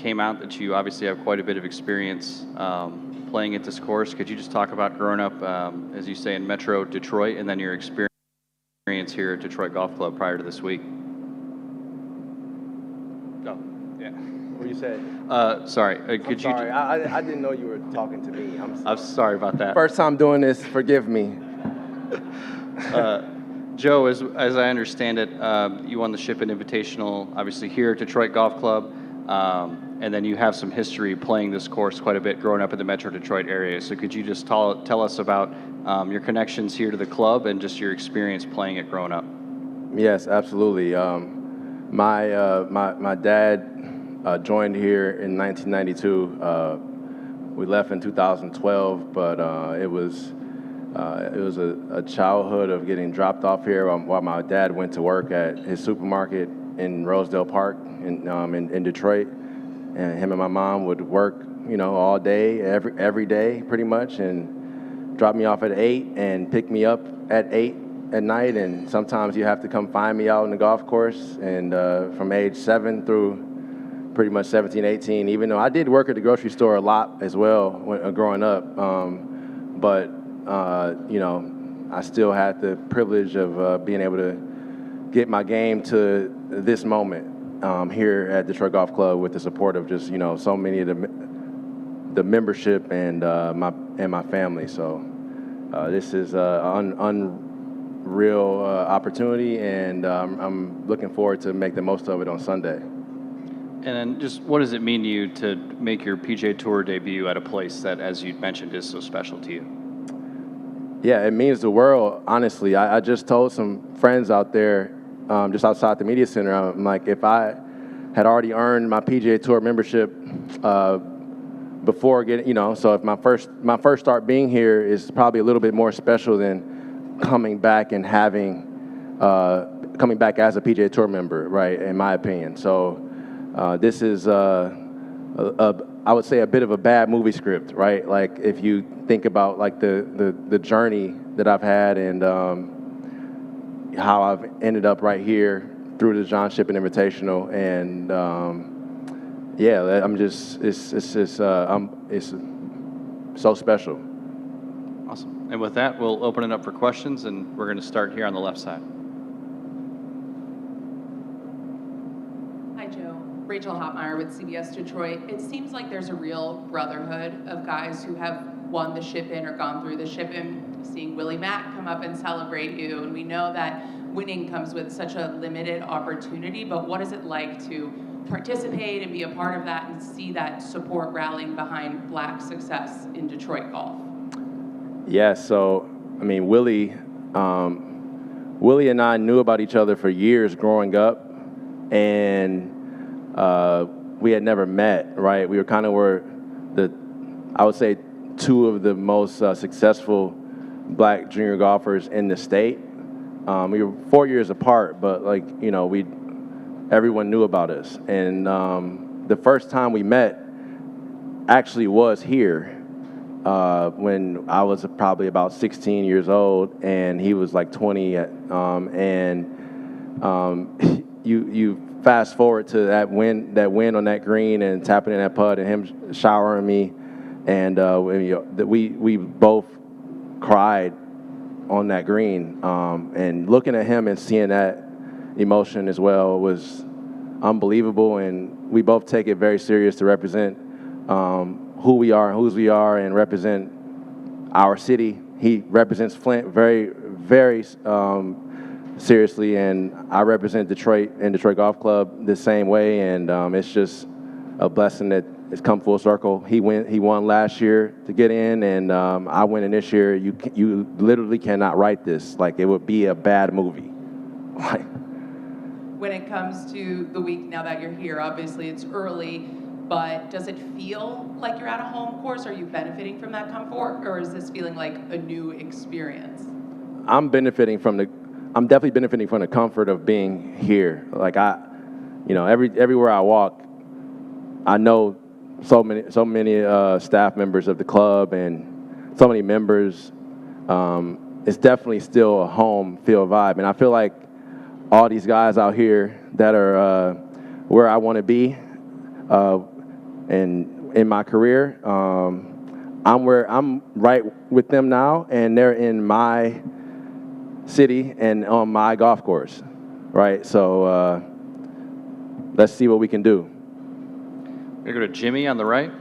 came out that you obviously have quite a bit of experience playing at this course. Could you just talk about growing up, as you say, in Metro Detroit, and then your experience here at Detroit Golf Club prior to this week? Oh, yeah. What you said? Sorry. I'm sorry. I didn't know you were talking to me. I'm sorry about that. First time doing this. Forgive me. Joe, as I understand it, you won the Shippen Invitational, obviously here at Detroit Golf Club, and then you have some history playing this course quite a bit growing up in the Metro Detroit area. So could you just tell us about your connections here to the club and just your experience playing it growing up? Yes, absolutely. My dad joined here in 1992. We left in 2012, but it was a childhood of getting dropped off here while my dad went to work at his supermarket in Rosedale Park in Detroit, and him and my mom would work, all day, every day, pretty much, and drop me off at 8 and pick me up at 8 at night, and sometimes you have to come find me out on the golf course. And from age 7 through pretty much 17, 18, even though I did work at the grocery store a lot as well growing up, but I still had the privilege of being able to get my game to this moment here at Detroit Golf Club with the support of just so many of the membership and my family. So this is an unreal opportunity, and I'm looking forward to make the most of it on Sunday. And then just what does it mean to you to make your PGA Tour debut at a place that, as you mentioned, is so special to you? Yeah, it means the world, honestly. I just told some friends out there, just outside the media center, I'm like, if I had already earned my PGA Tour membership before getting, so if my first start being here is probably a little bit more special than coming back and coming back as a PGA Tour member, right, in my opinion. So this is, I would say, a bit of a bad movie script, right? Like, if you think about like the journey that I've had and how I've ended up right here through the John Shippen Invitational, and it's so special. Awesome. And with that, we'll open it up for questions, and we're going to start here on the left side. Hi, Joe. Rachel Hopmeyer with CBS Detroit. It seems like there's a real brotherhood of guys who have won the Shippen or gone through the Shippen. Seeing Willie Mack come up and celebrate you, and we know that winning comes with such a limited opportunity, but what is it like to participate and be a part of that and see that support rallying behind Black success in Detroit golf? Yeah, so, Willie and I knew about each other for years growing up, and we had never met, right? We were I would say, two of the most successful Black junior golfers in the state. We were 4 years apart, but everyone knew about us. And the first time we met actually was here when I was probably about 16 years old, and he was like 20. You fast forward to that win on that green and tapping in that putt and him showering me, and we both cried on that green, and looking at him and seeing that emotion as well was unbelievable. And we both take it very serious to represent who we are and whose we are, and represent our city. He represents Flint very, very seriously, and I represent Detroit and Detroit Golf Club the same way. And it's just a blessing that it's come full circle. He won last year to get in, and I win in this year. You literally cannot write this. Like, it would be a bad movie. When it comes to the week now that you're here, obviously it's early, but does it feel like you're at a home course? Are you benefiting from that comfort, or is this feeling like a new experience? I'm definitely benefiting from the comfort of being here. Like, everywhere I walk, I know so many staff members of the club and so many members. It's definitely still a home feel vibe, and I feel like all these guys out here that are where I want to be, And in my career, I'm right with them now, and they're in my city and on my golf course, right? So let's see what we can do. We're going to go to Jimmy on the right.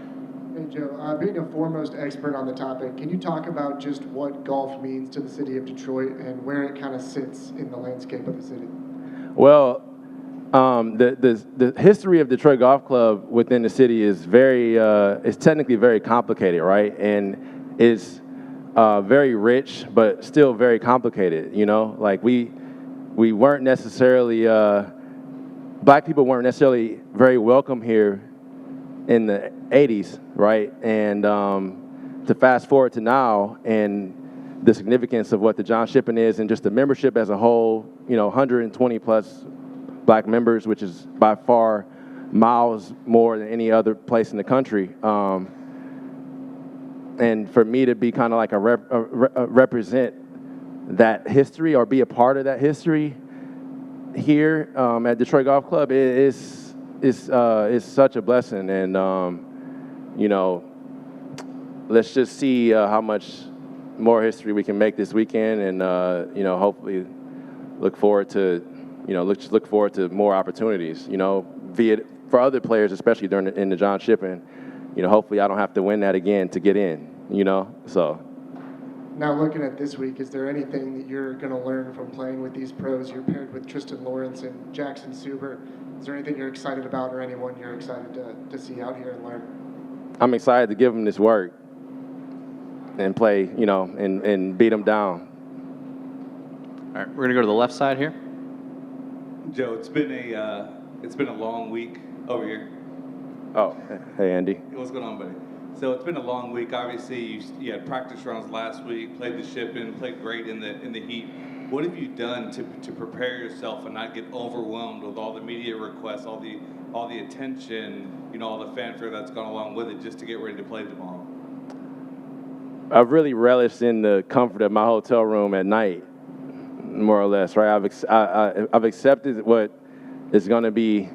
Hey, Joe. Being a foremost expert on the topic, can you talk about just what golf means to the city of Detroit and where it kind of sits in the landscape of the city? Well, the history of Detroit Golf Club within the city is is technically very complicated, right? And it's very rich, but still very complicated. You know, like we weren't necessarily black people weren't necessarily very welcome here in the 80s, right? And to fast forward to now and the significance of what the John Shippen is and just the membership as a whole, 120 plus black members, which is by far miles more than any other place in the country. And for me to be kind of like represent that history or be a part of that history here at Detroit Golf Club is such a blessing. And let's just see how much more history we can make this weekend, and hopefully look forward to more opportunities. For other players, especially in the John Shippen. Hopefully I don't have to win that again to get in. So. Now, looking at this week, is there anything that you're going to learn from playing with these pros? You're paired with Tristan Lawrence and Jackson Suber. Is there anything you're excited about, or anyone you're excited to see out here and learn? I'm excited to give them this work and play, and beat them down. All right, we're going to go to the left side here. Joe, it's been a long week over here. Oh, hey Andy. What's going on, buddy? So it's been a long week. Obviously, you had practice rounds last week, played the Shippen, played great in the heat. What have you done to prepare yourself and not get overwhelmed with all the media requests, all the attention, all the fanfare that's gone along with it, just to get ready to play tomorrow? I've really relished in the comfort of my hotel room at night, more or less, right? I've accepted what is going to be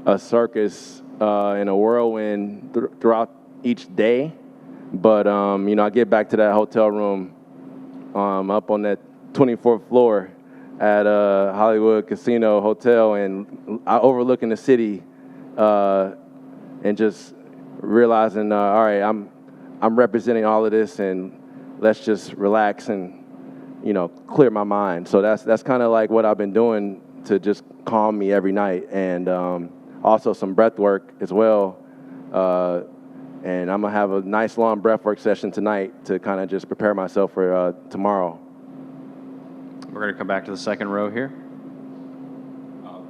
a circus and a whirlwind throughout each day, but I get back to that hotel room up on that 24th floor at Hollywood Casino Hotel, and overlooking the city, and just realizing, all right, I'm representing all of this, and let's just relax and clear my mind. So that's kind of like what I've been doing to just calm me every night, and also some breath work as well. And I'm going to have a nice long breath work session tonight to kind of just prepare myself for tomorrow. We're going to come back to the second row here.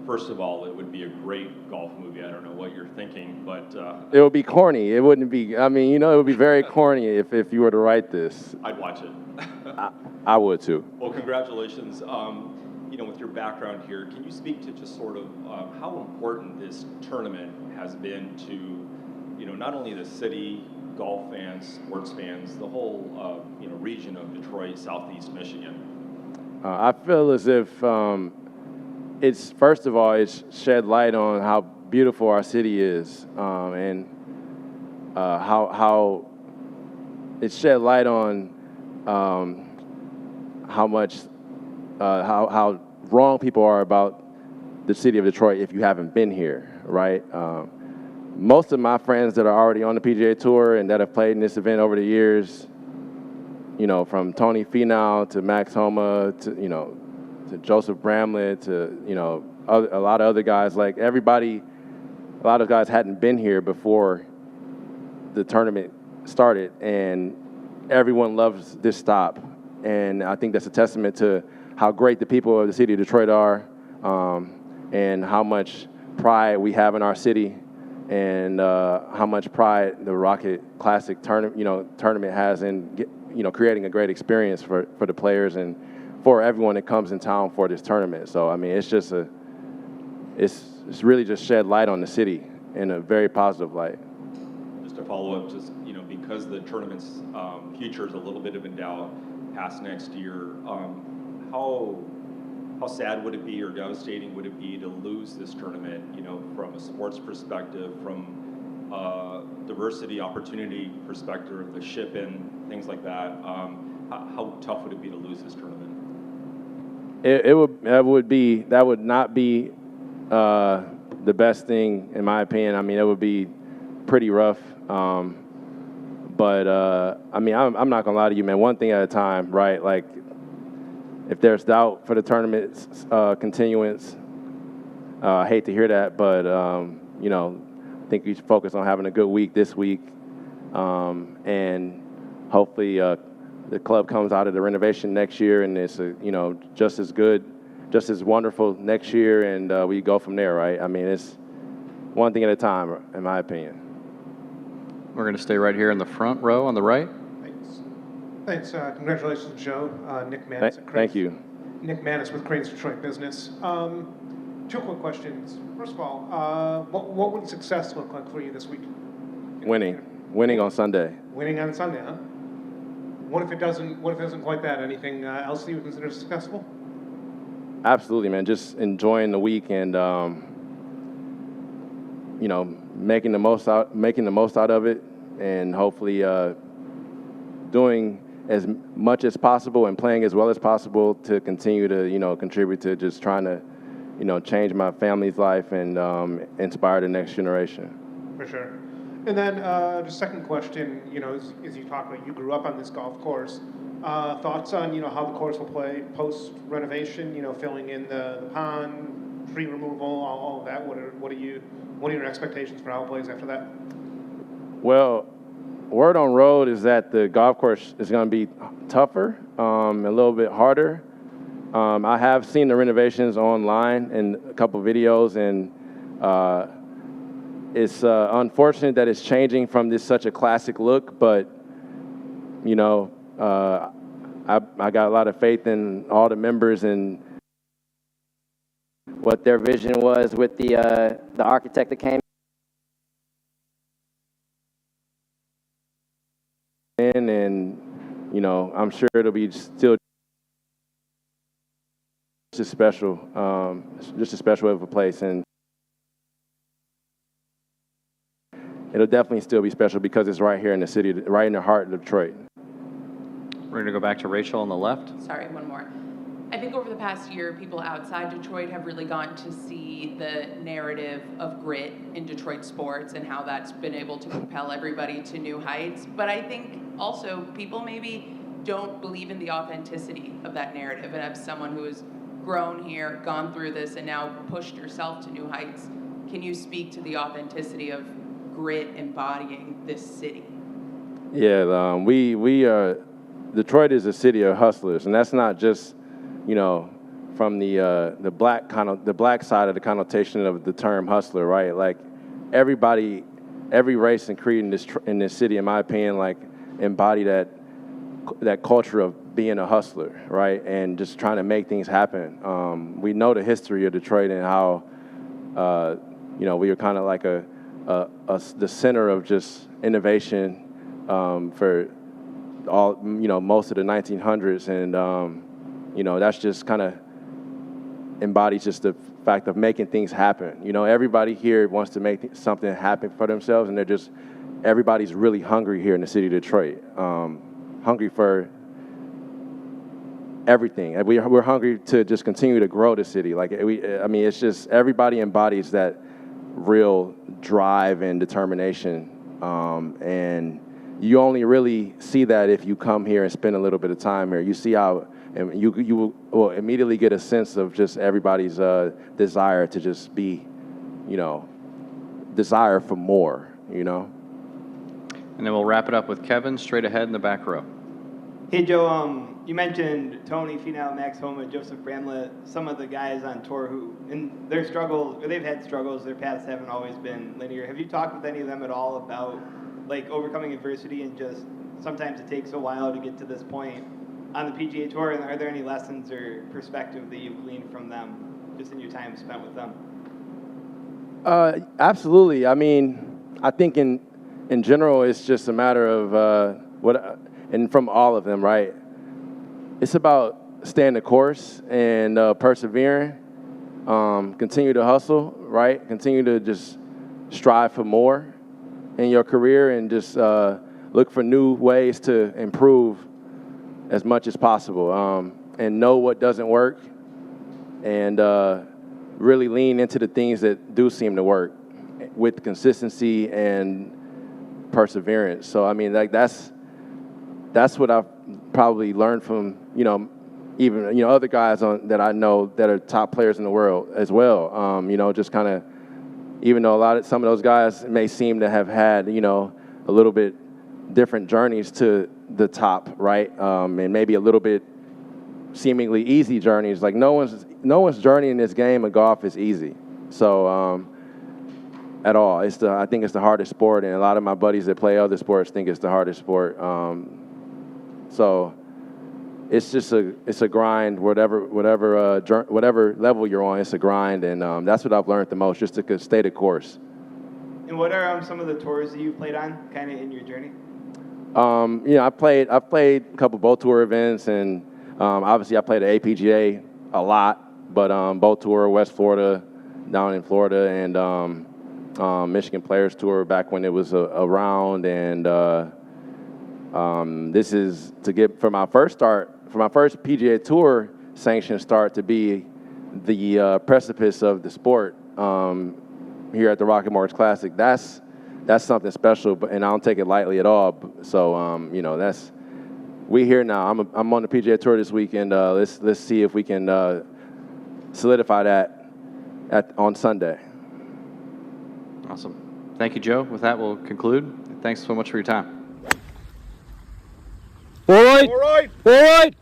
First of all, it would be a great golf movie. I don't know what you're thinking, but... It would be corny. It wouldn't be... it would be very corny if you were to write this. I'd watch it. I would, too. Well, congratulations. With your background here, can you speak to just sort of how important this tournament has been to, not only the city, golf fans, sports fans, the whole, region of Detroit, Southeast Michigan? I feel as if first of all, it's shed light on how beautiful our city is, and how it's shed light on how much how wrong people are about the city of Detroit if you haven't been here, right? Most of my friends that are already on the PGA Tour and that have played in this event over the years, from Tony Finau to Max Homa to Joseph Bramlett to a lot of other guys, like everybody, a lot of guys hadn't been here before the tournament started, and everyone loves this stop. And I think that's a testament to how great the people of the city of Detroit are, and how much pride we have in our city, and how much pride the Rocket Classic tournament has in creating a great experience for the players and for everyone that comes in town for this tournament. So it's just it's really just shed light on the city in a very positive light. Just to follow up, because the tournament's future is a little bit of in doubt past next year, how sad would it be or devastating would it be to lose this tournament, from a sports perspective, from a diversity opportunity perspective, the ship-in, things like that, how tough would it be to lose this tournament? That would not be the best thing in my opinion. I mean, it would be pretty rough. But I mean, I'm not gonna lie to you, man. One thing at a time, right? Like, if there's doubt for the tournament's continuance, I hate to hear that, but you know, I think we should focus on having a good week this week, and hopefully the club comes out of the renovation next year and it's you know, just as good, just as wonderful next year, and we go from there, right? I mean, it's one thing at a time, in my opinion. We're going to stay right here in the front row on the right. Thanks. Congratulations, Joe. Nick Manis at Cranes. Thank you. Nick Manis with Cranes Detroit Business. Two quick questions. First of all, what would success look like for you this week? Winning on Sunday. Winning on Sunday, huh? What if it doesn't quite that? Anything else that you would consider successful? Absolutely, man. Just enjoying the week and you know, making the most out of it, and hopefully doing as much as possible and playing as well as possible to continue to, you know, contribute to just trying to, you know, change my family's life and inspire the next generation. For sure. And then just second question, you know, as you talk about, you grew up on this golf course. Thoughts on, you know, how the course will play post renovation? You know, filling in the pond, tree removal, all of that. What are your expectations for how it plays after that? Well, word on road is that the golf course is going to be tougher, a little bit harder. I have seen the renovations online in a couple videos, and it's unfortunate that it's changing from this such a classic look, but you know, I got a lot of faith in all the members and what their vision was with the architect that came in, and you know, I'm sure it'll be still just special of a place, and it'll definitely still be special because it's right here in the city, right in the heart of Detroit. We're going to go back to Rachel on the left. Sorry, one more. I think over the past year, people outside Detroit have really gotten to see the narrative of grit in Detroit sports and how that's been able to propel everybody to new heights. But I think also people maybe don't believe in the authenticity of that narrative. And as someone who has grown here, gone through this, and now pushed yourself to new heights, can you speak to the authenticity of grit embodying this city? Yeah, we are. Detroit is a city of hustlers, and that's not just, you know, from the black side of the connotation of the term hustler, right? Like everybody, every race and creed in this city, in my opinion, like embody that culture of being a hustler, right? And just trying to make things happen. We know the history of Detroit and how, you know, we were kind of like the center of just innovation for all, you know, most of the 1900s, and you know, that's just kind of embodies just the fact of making things happen. You know, everybody here wants to make something happen for themselves, and everybody's really hungry here in the city of Detroit, hungry for everything. And we're hungry to just continue to grow the city. Like I mean, it's just everybody embodies that real drive and determination, and you only really see that if you come here and spend a little bit of time here. You see how, and you will immediately get a sense of just everybody's desire to just be, you know, desire for more, you know. And then we'll wrap it up with Kevin straight ahead in the back row. Hey, Joe, you mentioned Tony Finau, Max Homa, Joseph Bramlett, some of the guys on tour who, in their struggles, or they've had struggles, their paths haven't always been linear. Have you talked with any of them at all about, like, overcoming adversity, and just sometimes it takes a while to get to this point on the PGA Tour, and are there any lessons or perspective that you've gleaned from them just in your time spent with them? Absolutely. I mean, I think in general, it's just a matter of and from all of them, right? It's about staying the course and persevering, continue to hustle, right? Continue to just strive for more, in your career and just look for new ways to improve as much as possible, and know what doesn't work, and really lean into the things that do seem to work with consistency and perseverance. So I mean, like that's what I've probably learned from even other guys that I know that are top players in the world as well. Just kind of, even though some of those guys may seem to have had a little bit different journeys to the top, right? And maybe a little bit seemingly easy journeys. Like no one's journey in this game of golf is easy. So at all, I think it's the hardest sport, and a lot of my buddies that play other sports think it's the hardest sport. So it's just a grind. Whatever level you're on, it's a grind, and that's what I've learned the most, just to stay the course. And what are some of the tours that you played on, kind of in your journey? I've played a couple boat tour events, and obviously I played the APGA a lot, but boat tour, West Florida, down in Florida, and Michigan Players Tour back when it was around, and this is to get for my first PGA Tour sanctioned start to be the precipice of the sport here at the Rocket Mortgage Classic. That's something special, and I don't take it lightly at all. So we here now. I'm on the PGA Tour this weekend. Let's see if we can solidify that on Sunday. Awesome. Thank you, Joe. With that, we'll conclude. Thanks so much for your time. All right.